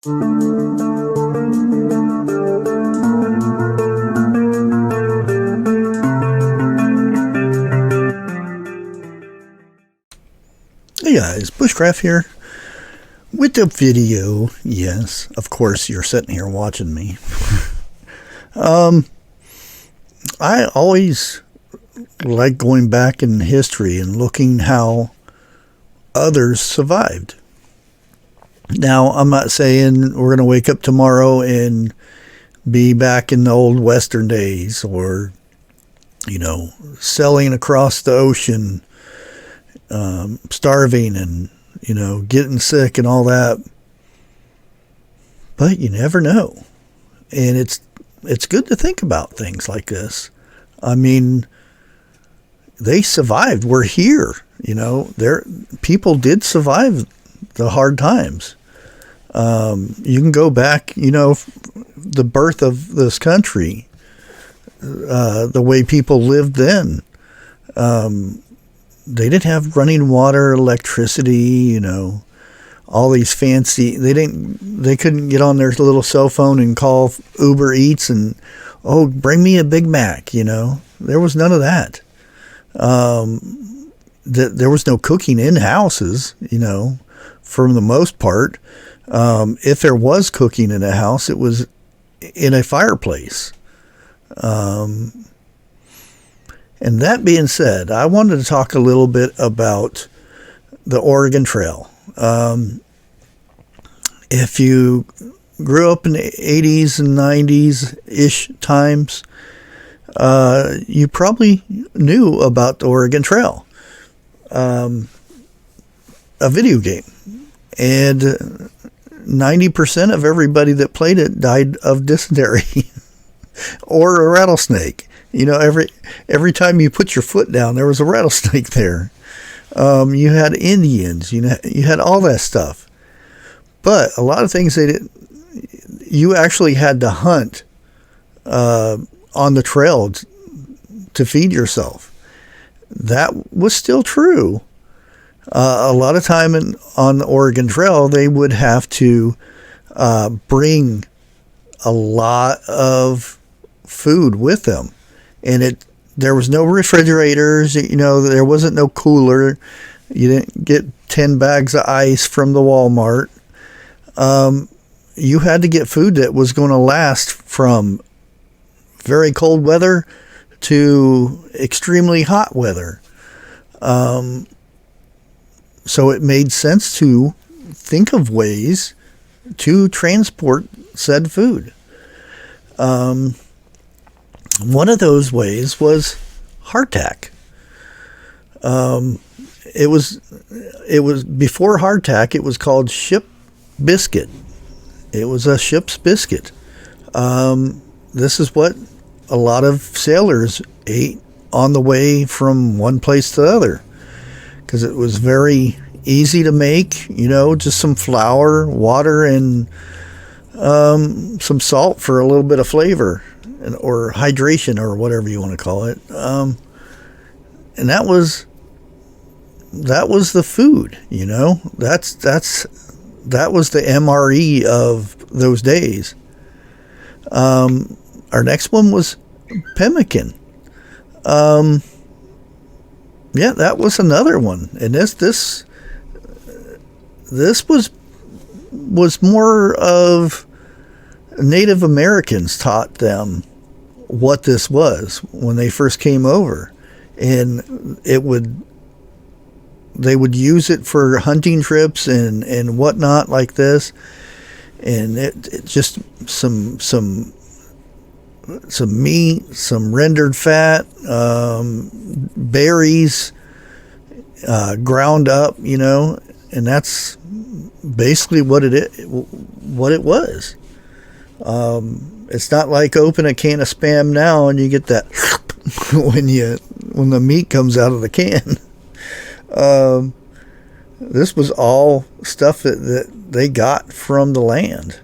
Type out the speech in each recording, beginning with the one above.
Hey guys, Bushcraft here with the video. Yes, of course you're sitting here watching me. I always like going back in history and looking how others survived. Now, I'm not saying we're going to wake up tomorrow and be back in the old Western days or, sailing across the ocean, starving and, getting sick and all that. But you never know. And it's good to think about things like this. I mean, they survived. We're here. People did survive the hard times. You can go back, the birth of this country, the way people lived then. They didn't have running water, electricity, all these fancy, they couldn't get on their little cell phone and call Uber Eats and, bring me a Big Mac, there was none of that. There was no cooking in houses, for the most part. If there was cooking in a house, it was in a fireplace. And that being said, I wanted to talk a little bit about the Oregon Trail. If you grew up in the 80s and 90s-ish times, you probably knew about the Oregon Trail, a video game. And 90% of everybody that played it died of dysentery or a rattlesnake. Every time you put your foot down, there was a rattlesnake there. You had Indians, you had all that stuff. But a lot of things you actually had to hunt on the trail to feed yourself. That was still true. A lot of time on the Oregon Trail, they would have to bring a lot of food with them. And there was no refrigerators, there wasn't no cooler. You didn't get 10 bags of ice from the Walmart. You had to get food that was going to last from very cold weather to extremely hot weather. So it made sense to think of ways to transport said food. One of those ways was hardtack. It was before hardtack. It was called ship biscuit. It was a ship's biscuit. This is what a lot of sailors ate on the way from one place to the other, because it was very easy to make. Just some flour, water, and some salt for a little bit of flavor, or hydration, or whatever you want to call it. And that was the food. That was the MRE of those days. Our next one was pemmican. Yeah, that was another one. And this was more of Native Americans taught them what this was when they first came over. And they would use it for hunting trips and whatnot like this. And it just some meat, some rendered fat, berries, ground up, and that's basically what it was. It's not like open a can of Spam now and you get that when the meat comes out of the can. This was all stuff that they got from the land,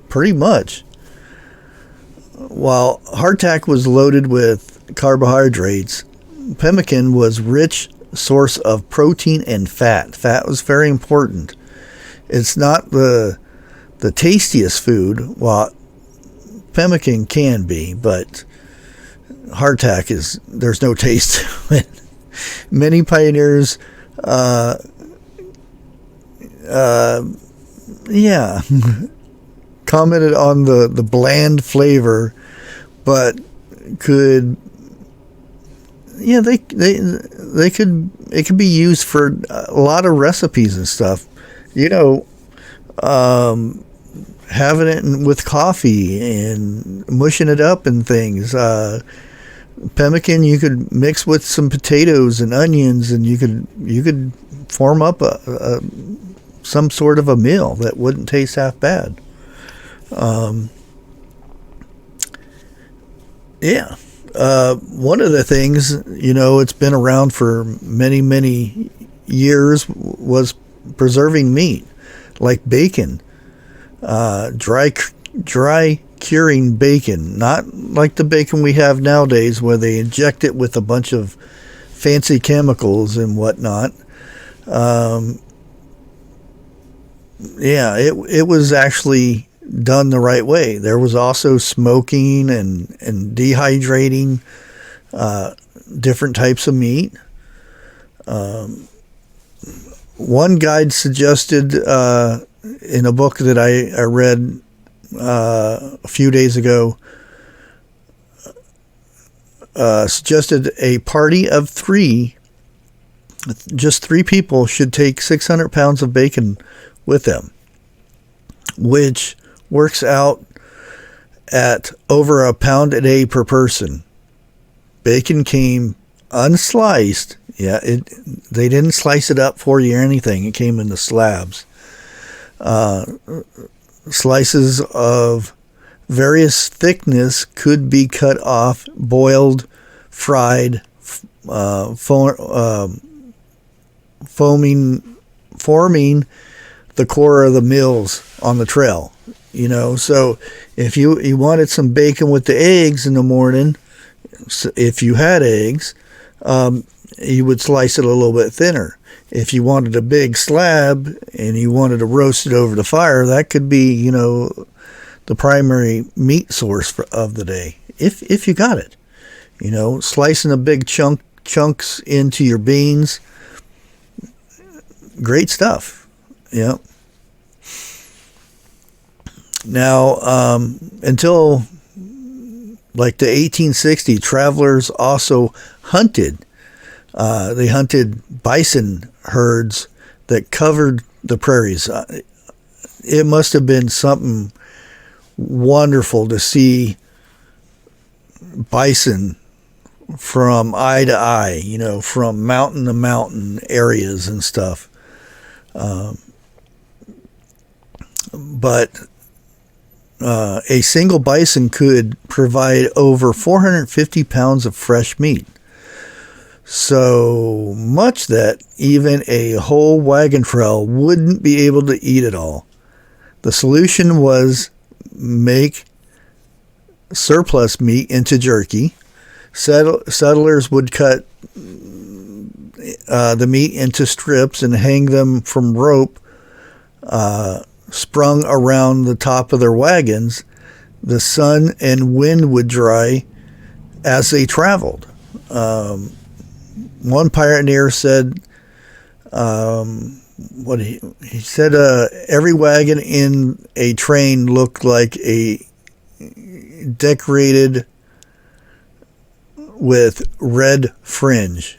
pretty much. While hardtack was loaded with carbohydrates, pemmican was rich source of protein and fat. Fat was very important. It's not the tastiest food. Well, pemmican can be, but hardtack is, there's no taste to it. Many pioneers, yeah, commented on the bland flavor, but could, yeah, they could, it could be used for a lot of recipes and stuff. You know, having it with coffee and mushing it up and things. Pemmican you could mix with some potatoes and onions, and you could form up some sort of a meal that wouldn't taste half bad. Yeah. One of the things, you know, it's been around for many years, was preserving meat, like bacon. Dry curing bacon, not like the bacon we have nowadays where they inject it with a bunch of fancy chemicals and whatnot. Yeah, it was actually done the right way. There was also smoking and dehydrating different types of meat. One guide suggested in a book that I read a few days ago, suggested a party of three, just 3 people should take 600 pounds of bacon with them, which works out at over a pound a day per person. Bacon came unsliced. Yeah, they didn't slice it up for you or anything. It came in the slabs. Slices of various thickness could be cut off, boiled, fried, forming the core of the meals on the trail. You know, so if you wanted some bacon with the eggs in the morning, if you had eggs, you would slice it a little bit thinner. If you wanted a big slab and you wanted to roast it over the fire, that could be, you know, the primary meat source of the day. If you got it, you know, slicing a big chunks into your beans, great stuff. Yeah. Now, until like the 1860s, travelers also hunted. They hunted bison herds that covered the prairies. It must have been something wonderful to see bison from eye to eye, you know, from mountain to mountain areas and stuff. But a single bison could provide over 450 pounds of fresh meat. So much that even a whole wagon trail wouldn't be able to eat it all. The solution was make surplus meat into jerky. Settlers would cut the meat into strips and hang them from rope sprung around the top of their wagons. The sun and wind would dry as they traveled. One pioneer said, he said, every wagon in a train looked like a decorated with red fringe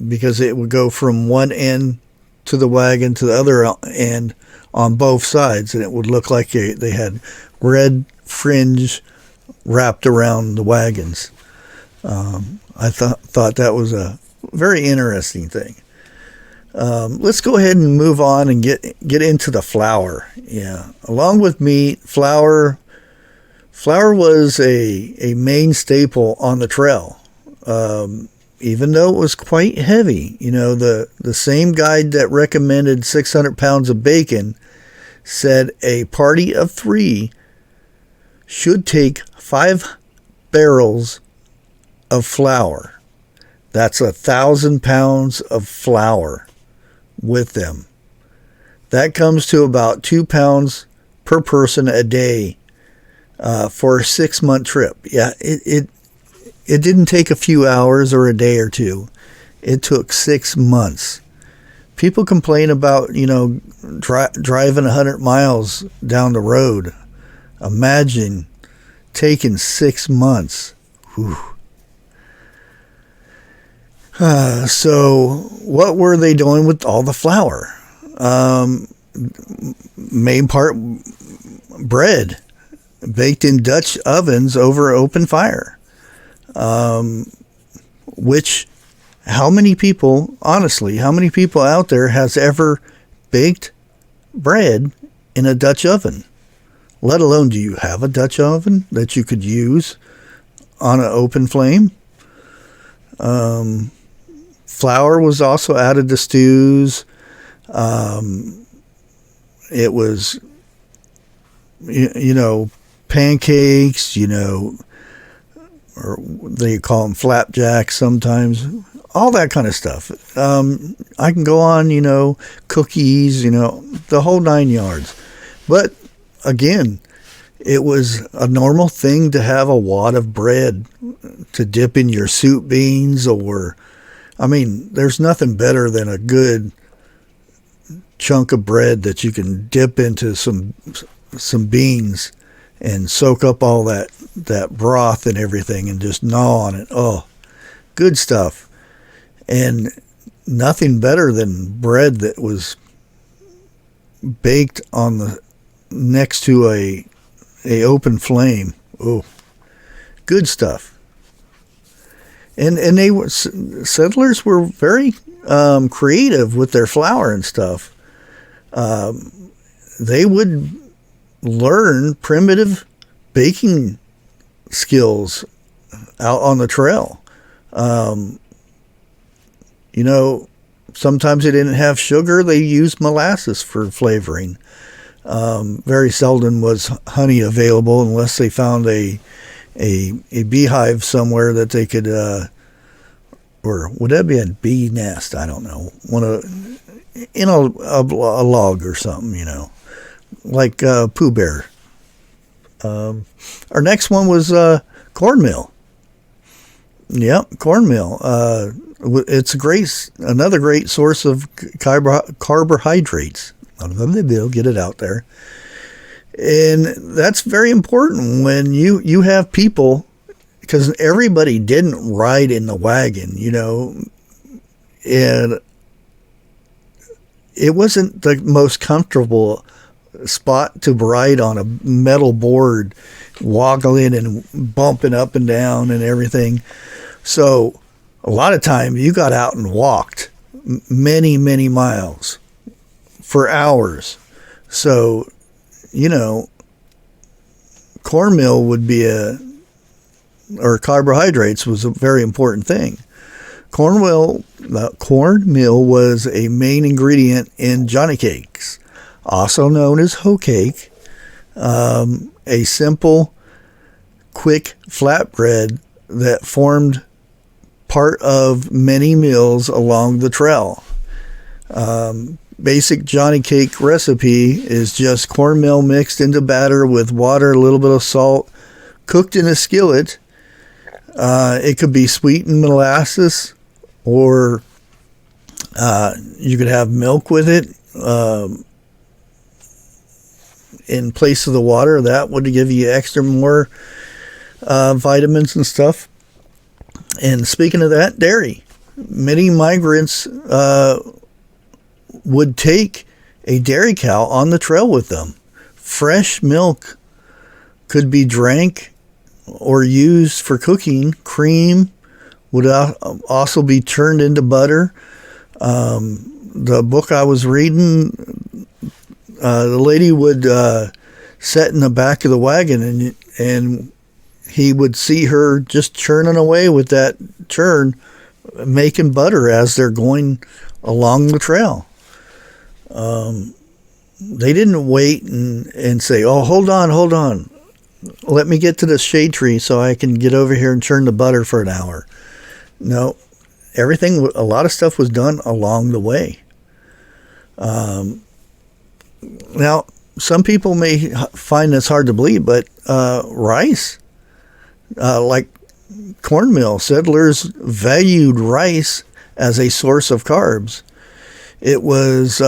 because it would go from one end to the wagon to the other end on both sides, and it would look like they had red fringe wrapped around the wagons. I thought that was a very interesting thing. Let's go ahead and move on and get into the flour. Yeah, along with meat, flour was a main staple on the trail. Even though it was quite heavy, you know, the same guide that recommended 600 pounds of bacon said a party of 3 should take 5 barrels of flour. That's 1,000 pounds of flour with them. That comes to about 2 pounds per person a day for a 6-month trip. Yeah, it didn't take a few hours or a day or two. It took 6 months. People complain about, driving 100 miles down the road. Imagine taking 6 months. Whew. So what were they doing with all the flour? Main part, bread, baked in Dutch ovens over open fire. Honestly, how many people out there has ever baked bread in a Dutch oven? Let alone, do you have a Dutch oven that you could use on an open flame? Flour was also added to stews. It was, pancakes, or they call them flapjacks sometimes, all that kind of stuff. I can go on, cookies, the whole 9 yards. But again, it was a normal thing to have a wad of bread to dip in your soup beans, or, there's nothing better than a good chunk of bread that you can dip into some beans and soak up all that broth and everything and just gnaw on it. Oh, good stuff. And nothing better than bread that was baked on the next to a open flame. Oh, good stuff. And settlers were very creative with their flour and stuff. They would learn primitive baking skills out on the trail. Sometimes they didn't have sugar. They used molasses for flavoring. Very seldom was honey available unless they found a beehive somewhere that they could, or would that be a bee nest? I don't know. In a log or something, like Pooh Bear. Our next one was cornmeal. Yep, cornmeal. It's another great source of carbohydrates. They'll get it out there. And that's very important when you have people, because everybody didn't ride in the wagon, and it wasn't the most comfortable spot to ride on a metal board, woggling and bumping up and down and everything. So a lot of time you got out and walked many, many miles for hours. So, cornmeal would be or carbohydrates was a very important thing. Cornmeal was a main ingredient in Johnny cakes, also known as hoe cake, a simple, quick flatbread that formed part of many meals along the trail. Basic Johnny cake recipe is just cornmeal mixed into batter with water, a little bit of salt, cooked in a skillet. It could be sweetened molasses, or you could have milk with it in place of the water. That would give you extra more vitamins and stuff. And speaking of that, dairy. Many migrants would take a dairy cow on the trail with them. Fresh milk could be drank or used for cooking. Cream would also be turned into butter. The book I was reading, the lady would sit in the back of the wagon, and he would see her just churning away with that churn, making butter as they're going along the trail. They didn't wait and say, oh, hold on. Let me get to the shade tree so I can get over here and churn the butter for an hour. No, a lot of stuff was done along the way. Now, some people may find this hard to believe, but rice, like cornmeal, settlers valued rice as a source of carbs. It was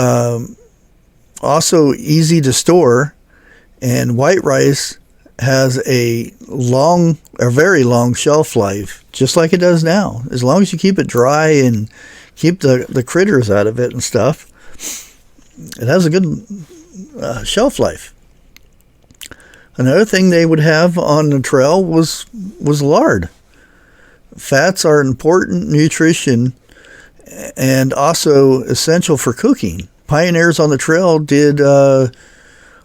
also easy to store, and white rice has a very long shelf life, just like it does now. As long as you keep it dry and keep the critters out of it and stuff, it has a good shelf life. Another thing they would have on the trail was lard. Fats are important nutrition and also essential for cooking. Pioneers on the trail did a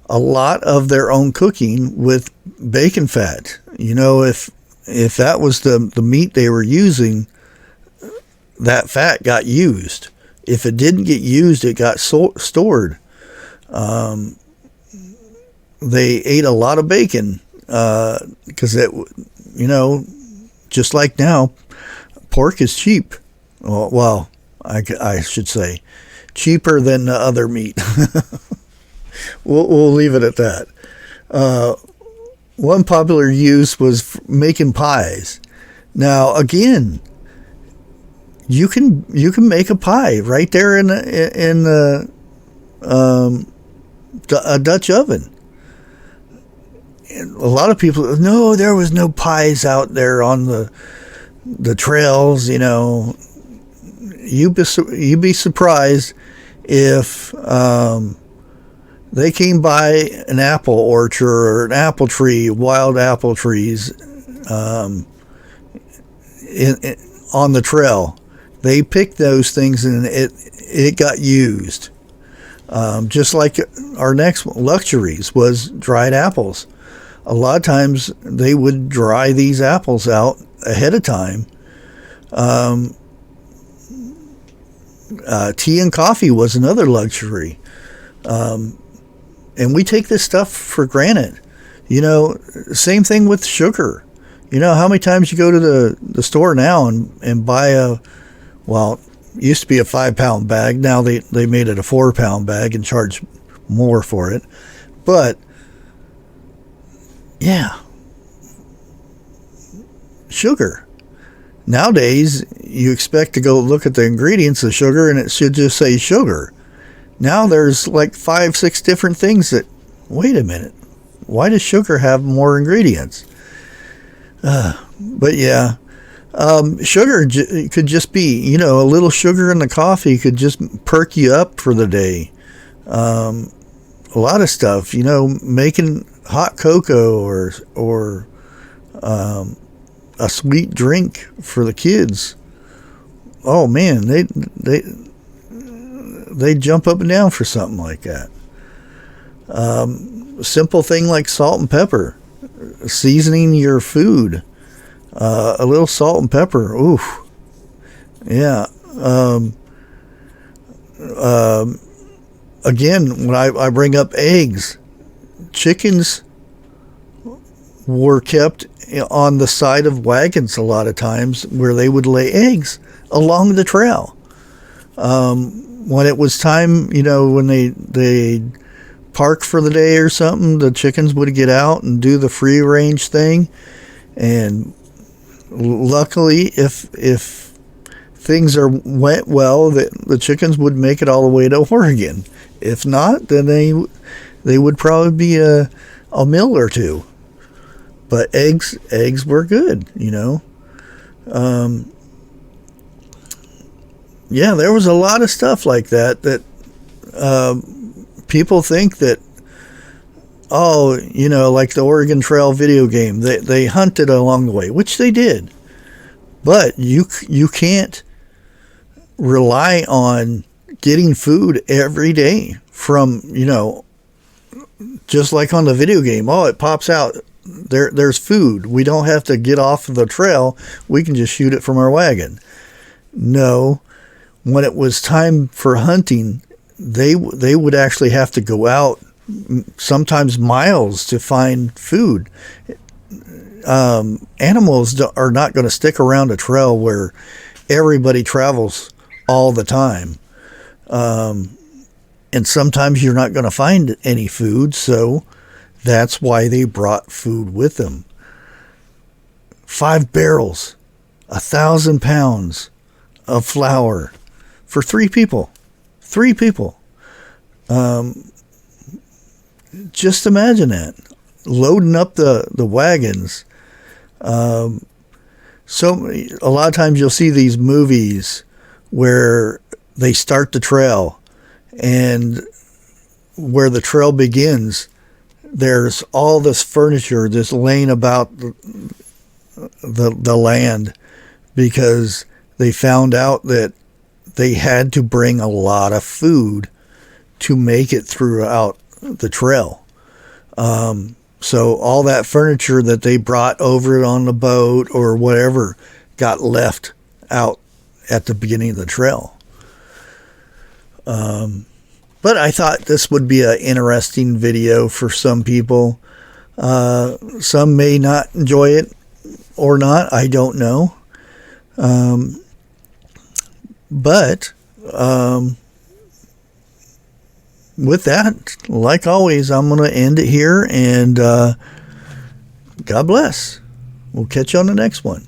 lot of their own cooking with bacon fat. If that was the meat they were using, that fat got used. If it didn't get used, it got stored. They ate a lot of bacon because just like now, pork is cheap. Well, I should say cheaper than the other meat. We'll leave it at that. One popular use was making pies. Now, again, you can make a pie right there in a Dutch oven. And a lot of people, no, there was no pies out there on the trails. You'd be surprised if they came by an apple orchard or an apple tree, wild apple trees on the trail. They picked those things and it got used. Just like our next luxuries was dried apples. A lot of times they would dry these apples out ahead of time. Tea and coffee was another luxury. And we take this stuff for granted. Same thing with sugar. How many times you go to the store now and buy it used to be a 5-pound bag. Now they made it a 4-pound bag and charge more for it. But, yeah. Sugar. Nowadays, you expect to go look at the ingredients of sugar and it should just say sugar. Now there's like 5-6 different things that, wait a minute, why does sugar have more ingredients? But yeah, sugar could just be, a little sugar in the coffee could just perk you up for the day. A lot of stuff, making hot cocoa or a sweet drink for the kids. Oh man, they jump up and down for something like that. Simple thing like salt and pepper, seasoning your food, a little salt and pepper. Oof, yeah. Again, when I bring up eggs, chickens were kept on the side of wagons a lot of times where they would lay eggs along the trail. When it was time, when they park for the day or something, the chickens would get out and do the free range thing. And luckily, if things went well, the chickens would make it all the way to Oregon. If not, then they would probably be a meal or two. But eggs were good, Yeah, there was a lot of stuff like that people think that, like the Oregon Trail video game, they hunted along the way, which they did. But you can't rely on getting food every day from, just like on the video game. Oh, it pops out. There's food. We don't have to get off the trail. We can just shoot it from our wagon. No. When it was time for hunting, they would actually have to go out sometimes miles to find food. Animals are not going to stick around a trail where everybody travels all the time. And sometimes you're not going to find any food, so that's why they brought food with them. 5 barrels, 1,000 pounds of flour for 3 people. 3 people. Just imagine that. Loading up the wagons. So a lot of times you'll see these movies where they start the trail, and where the trail begins, there's all this furniture just laying about the land, because they found out that they had to bring a lot of food to make it throughout the trail. So all that furniture that they brought over on the boat or whatever got left out at the beginning of the trail. But I thought this would be an interesting video for some people. Some may not enjoy it or not. I don't know. But with that, like always, I'm going to end it here, and God bless. We'll catch you on the next one.